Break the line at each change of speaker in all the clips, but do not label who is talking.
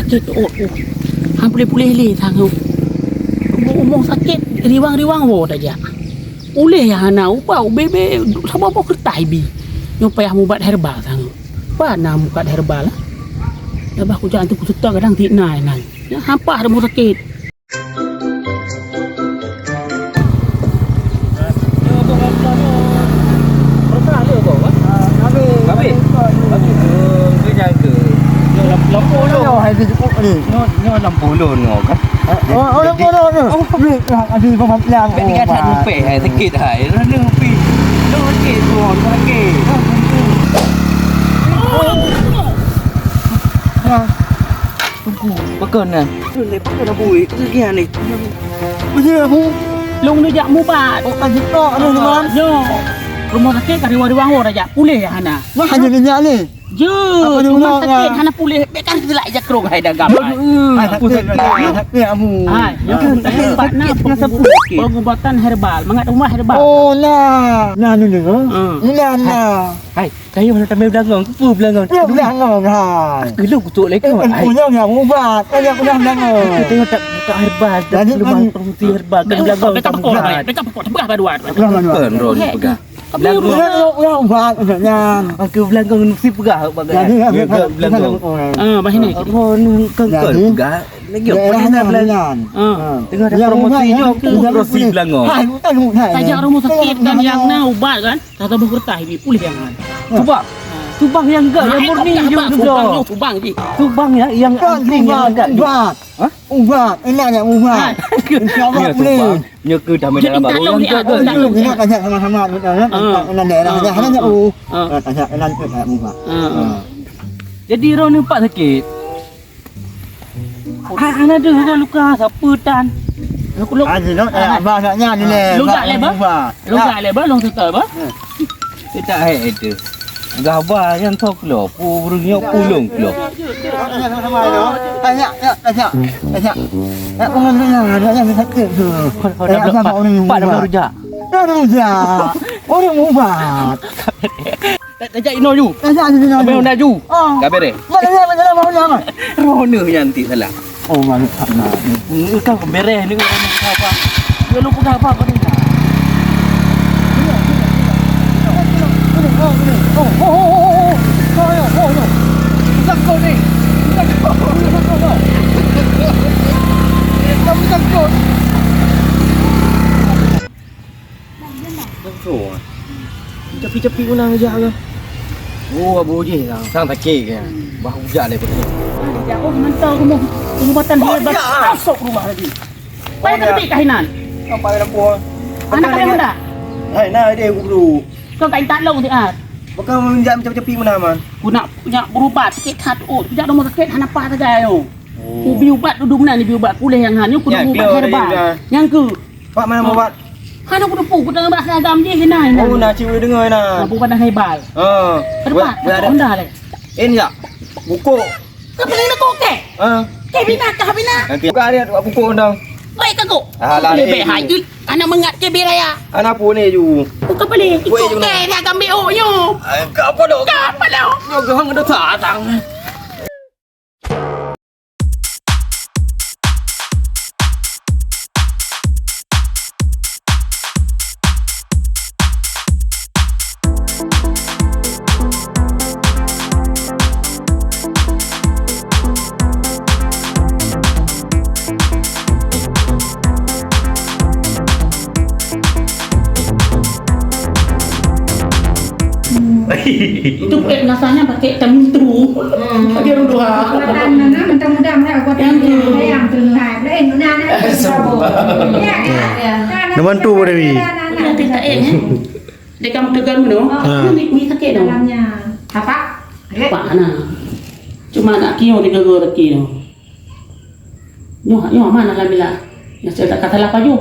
sakit. Hampir pulih le tangguh. Umong sakit riwang-riwang wo aja. Uleh ya hana upa bebe sama apa kertai bi. Nyopayah mubat herbal tangguh. Pana mubat herbal. Ya bah ku jangan tu ku setak kadang tik nai nai. Ya hampa ada mau sakit.
Lampu lon kan.
Ada pemam lang.
Bek kata lupa hai sakit hai. Rana pi. Lo sakit tuan, sakit. Tunggu, pakai nah. Ni pakai dah bui. Sekian ni.
Betul aku.
Long ni jak mubat.
Kan kita ada teman.
Yo. Rumah sakit kan riwang-riwang wo aja. Pulih ya hana.
Wah hanya minyak ni.
Je, rumah sakit hana pulih. Bekan selak je kerong hai dagang.
Aku sakit kamu.
Hai, yang tempat pengobatan herbal, mangat rumah herbal.
Oh nah, nah ni dengar. Nah.
Hai, kayu nak tambah belangong, pu belangong.
Dia belangong hai.
Gelung kutuk lagi.
Hai. Punya yang ubat, dia punya belangong.
Tengok tak herbal, tak rumah promosi herbal kan belangong.
Mereka pokok tebah baduan.
Kan ron pegah. Belangong
ubat ubatnya.
Aku belangong mesti pegah bagai. Belangong.
Bahin ni.
Oh, kan pegah. Lagi apa belangong. Tengok ada promosinya aku promosi belangong.
Hai, hai.
Sajak rumah sakit kan yang na ubat kan. Kata berkertas ni pulih yang kan.
Tubang yang enggak yang murni juga.
Tubang je.
Tubang ya yang asli yang enggak.
Ubat. Hah? Ubat. Enaknya ubat. Insyaallah boleh.
Nya ke dah dalam baru yang enggak ke.
Kita tanya sama-sama dengan daerah saja. Hanya tanya dengan ubat.
Jadi ron nampak sakit. Ana ada luka siapa tan.
Aku bahasanya ni le.
Lugak lebar long tutup apa?
Kita hai itu. Gabah yang tok lo, burungnya pulung lo.
Tanya. Aku ada sakit tu.
Pak dah rujak.
Dah rujak. Orang ubat.
Tak ino ju. Abang nak ju. Gabe deh.
Mana mau jangan.
Rona yang nanti salah.
Oh mana.
Ni kau beres ni apa? Dia lupa apa kau ni. Takut ni. Kamu takut. Takut. Cepi-cepi pun nak ajak ke? Oh, abu je lah. Sang takik ke? Bahu ujak le betul.
Aku mental rumah pengobatan herbal. Masuk rumah lagi. Baik tak lebih kahinan.
Apa yang apa?
Anak kau mana?
Hai, nah dia aku dulu.
Kau kain tak long siat.
Bukan menjam cepi-cepi mana man?
Ku nak punya berubat sikit kat tidak rumah sakit hana apa saja yo. Ku biubat duduk mana ni biubat pulih yang hanya ku ubat herbal. Yang ke?
Pak mana mau buat?
Hana ku depu ku tengah bahasa agam je kena.
Oh, nak cium dengar nah.
Aku pada herbal. Herbal. Honda le.
Ini ya. Buku.
Kau beli nak koke? Ke bina kah bina?
Nanti buka dia buku undang.
Baik tak kau?
Alah,
lebih hajut. Anak mengat ke biraya.
Anak pun ni ju.
Kau beli ikut ke dia agam BO nyo.
Apa dah?
Apa dah?
Yo hang dah datang.
Itu nasanya pakai temintru. Pakai rudua.
Mudah-mudahan aku yang terlihat. Lain nana.
Naman tu Dewi.
Nanti tak dia kamu tegar meno. Ni sakit dong. Apa? Apa ana? Cuma nak kio di gegar kio. Nyo mana lah bila. Ya saya tak kata apa ju.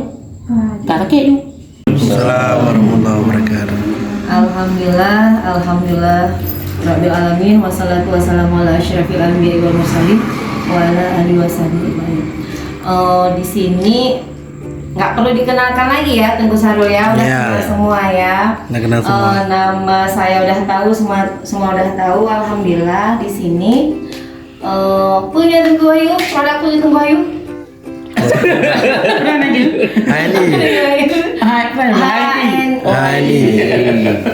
Tak sakit ju.
Assalamualaikum warahmatullahi wabarakatuh.
Alhamdulillah Rabbil alamin wassalatu wassalamu ala asyrafil anbiya'i wal mursalin wa ala alihi wasallam. Di sini nggak perlu dikenalkan lagi ya Tengku Sarul ya, udah kenal semua ya.
Udah kenal semua.
Nama saya udah tahu, semua udah tahu. Alhamdulillah di sini Punya Tengku Ayu, produk punya Tengku Ayu.
HNI.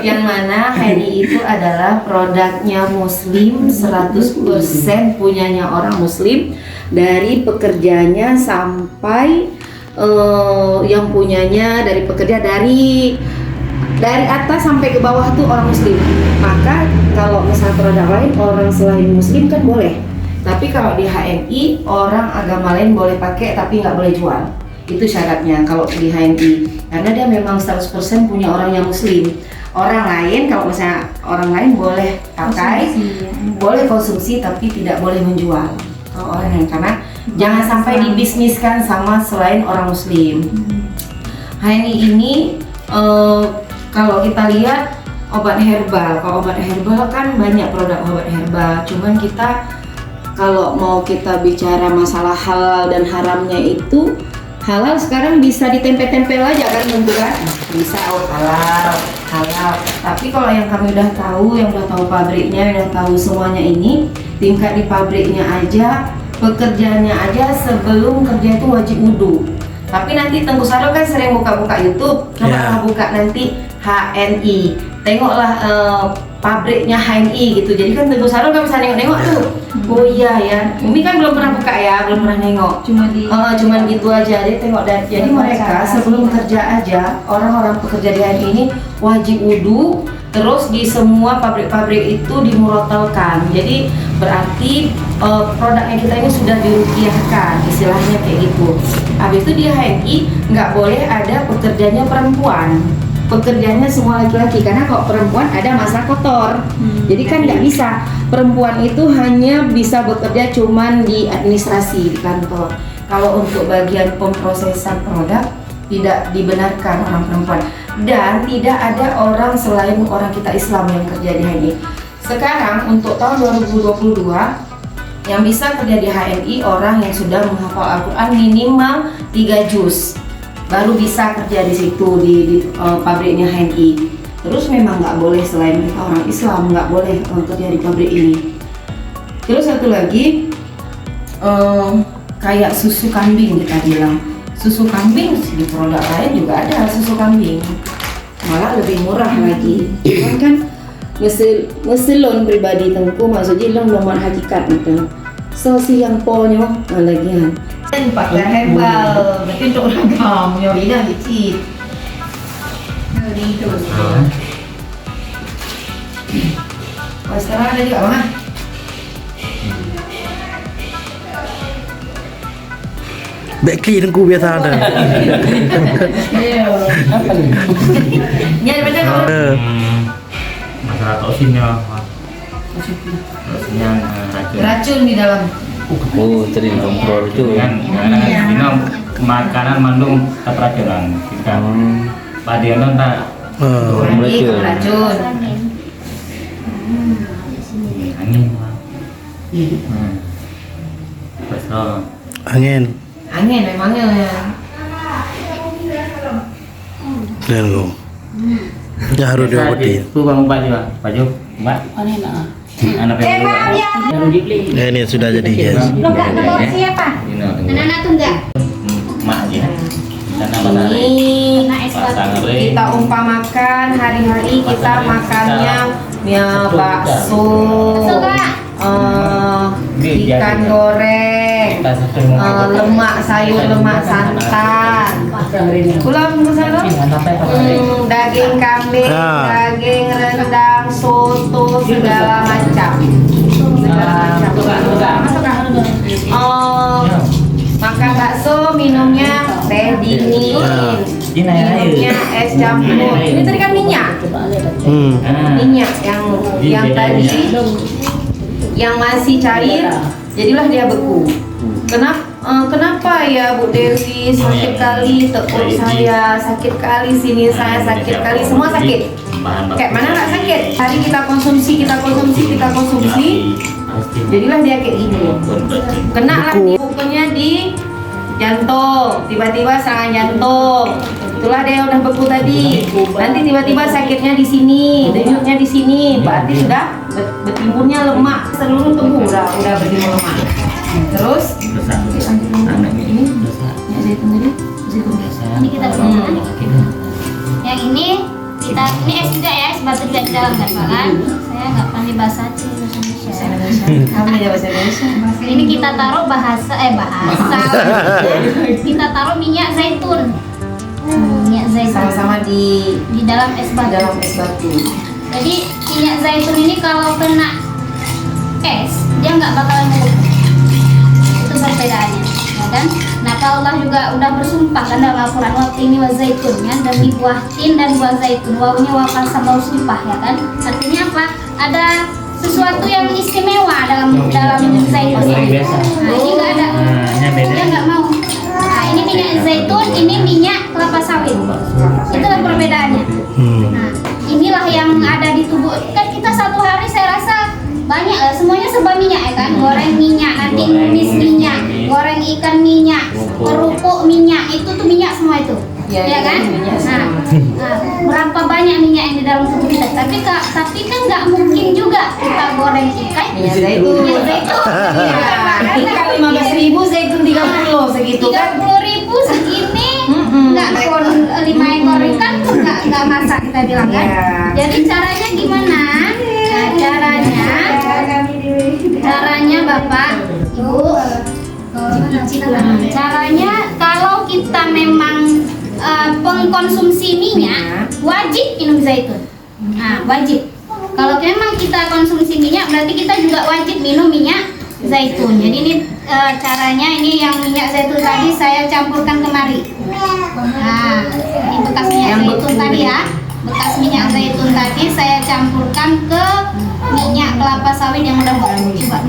Yang mana HNI itu adalah produknya muslim 100% punyanya orang muslim, dari pekerjanya sampai yang punyanya, dari pekerja dari atas sampai ke bawah tuh orang muslim. Maka kalau misalnya produk lain orang selain muslim kan boleh, tapi kalau di HNI orang agama lain boleh pakai tapi nggak boleh jual. Itu syaratnya kalau di HNI, karena dia memang 100% punya orang yang muslim. Orang lain, kalau misalnya orang lain boleh pakai, boleh konsumsi tapi tidak boleh menjual. Kalau orang lain, karena jangan sampai dibisniskan sama selain orang muslim. HNI ini kalau kita lihat obat herbal, kalau obat herbal kan banyak produk obat herbal. Cuman kita kalau mau kita bicara masalah halal dan haramnya itu, halal sekarang bisa ditempel-tempel aja kan bentukan, bisa halal. Tapi kalau yang kami udah tahu, yang udah tahu pabriknya, yang udah tahu semuanya ini, tingkat di pabriknya aja, pekerjaannya aja sebelum kerja itu wajib wudu. Tapi nanti Tengku Sarul kan sering buka-buka YouTube, coba buka nanti HNI, tengoklah pabriknya HNI gitu. Jadi kan Tengku Sarul kan bisa nengok-nengok tuh. Oh iya ya, ini kan belum pernah buka ya, belum pernah nengok. Cuman gitu aja. Jadi tengok, dan jadi mereka sebelum kerja aja, orang-orang pekerja di HNI ini wajib wudu. Terus di semua pabrik-pabrik itu dimurotalkan. Jadi berarti produknya kita ini sudah diruqyahkan, istilahnya kayak gitu. Habis itu di HNI nggak boleh ada pekerjanya perempuan. Pekerjaannya semua laki-laki, karena kalau perempuan ada masa kotor. Jadi kan nggak bisa. Perempuan itu hanya bisa bekerja cuman di administrasi di kantor. Kalau untuk bagian pemprosesan produk tidak dibenarkan orang perempuan, dan tidak ada orang selain orang kita Islam yang kerja di HNI. Sekarang untuk tahun 2022 yang bisa kerja di HNI orang yang sudah menghafal Al-Quran minimal 3 juz, baru bisa kerja di situ di pabriknya HNI. Terus memang nggak boleh selain kita orang Islam, nggak boleh kerja di pabrik ini. Terus satu lagi kayak susu kambing, kita bilang susu kambing di produk lain juga ada susu kambing, malah lebih murah lagi. Cuman kan meselon pribadi Tengku, maksudnya long nomor hakikat gitu. So si yang ponyo lagian pakai herbal, berarti untuk ragam nyorinya dikit. Sekarang ada juga bang?
Backli Tengku biasa ada.
Nyari macam apa?
Masalah toksinnya, toksinnya
Racun di dalam.
Oh, sering kontrol itu.
Kan makanan mandung keracunan. Kita padianan tak
Racun.
angin. Terus
Angin memangnya ya.
Tengku. Ya harus diobati.
Itu bang Mbak juga, baju Mbak.
Mana nak?
Anak perempuan.
Baru dibeli.
Ini sudah jadi guys.
Siapa?
Anak-anak
tuh enggak?
Mak aja. Karena matahari.
Ini kita umpamakan hari-hari kita makannya bakso, ikan goreng, lemak sayur, lemak santan, pulang daging kambing, daging rendang, soto, segala macam. Makan bakso, minumnya teh dingin, minumnya es campur. Ini tadi kan minyak, minyak yang tadi yang masih cair, jadilah dia beku. Kenapa ya Bu Dewi sakit kali, tekuk saya sakit kali, sini saya sakit kali, semua sakit. Kayak mana nggak sakit? Tadi kita konsumsi, jadilah dia kayak gini. Kena lagi bukunya jantung, tiba-tiba serangan jantung. Itulah dia udah beku tadi. Nanti tiba-tiba sakitnya di sini, denyutnya di sini. Berarti sudah bertimbulnya lemak seluruh tubuh udah bertimbul lemak. Terus ini ya zaitun tadi.
Ini kita gunakan. Yang ini kita ini es juga ya, es batu juga di dalam kan Pak kan? Saya nggak pandai bahasa Indonesia.
Kamu ya bahasa Indonesia.
Ini kita taruh bahasa. Kita taruh minyak zaitun. Minyak zaitun.
Sama-sama di
dalam es batu.
dalam es batu.
Jadi minyak zaitun ini kalau kena es dia nggak bakalan melepuh. Itu perbedaannya, ya kan? Nah kalau Allah juga udah bersumpah kan dalam Al-Quran waktu ini wa zaitunnya demi buah tin dan buah zaitun. Wawunya wafal sama sumpah ya kan? Artinya apa? Ada sesuatu yang istimewa dalam zaitun ini. Nah ini nggak ada. Dia nggak mau. Nah ini minyak zaitun, ini minyak kelapa sawit. Itulah perbedaannya. Nah inilah yang ada di tubuh. Kan kita satu hari saya rasa banyak lah, semuanya serba minyak ya kan, goreng minyak, nanti numis minyak, goreng ikan minyak, kerupuk minyak, itu tuh minyak semua itu, ya kan? Nah, berapa banyak minyak yang di dalam tubuh kita? Tapi kan nggak mungkin juga kita goreng ikan
Minyak zaitun. Ikan 15.000, zaitun 30 segitu kan?
30.000 segini, nggak 5 ekor ikan tuh nggak masak kita bilang kan? Jadi caranya gimana? Nah, caranya Bapak, Ibu, caranya kalau kita memang pengkonsumsi minyak, wajib minum zaitun. Nah, wajib. Kalau memang kita konsumsi minyak, berarti kita juga wajib minum minyak zaitun. Jadi ini caranya, ini yang minyak zaitun tadi saya campurkan kemari. Nah, ini bekas minyak zaitun tadi ya. Bekas minyak zaitun tadi saya campurkan ke minyak kelapa sawit yang udah beku. Coba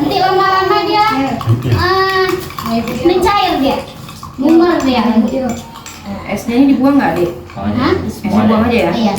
nanti lama-lama dia mencair dia, bumer dia.
Esnya ini dibuang nggak, Dek?
Hah?
Esnya buang aja ya?
Iya.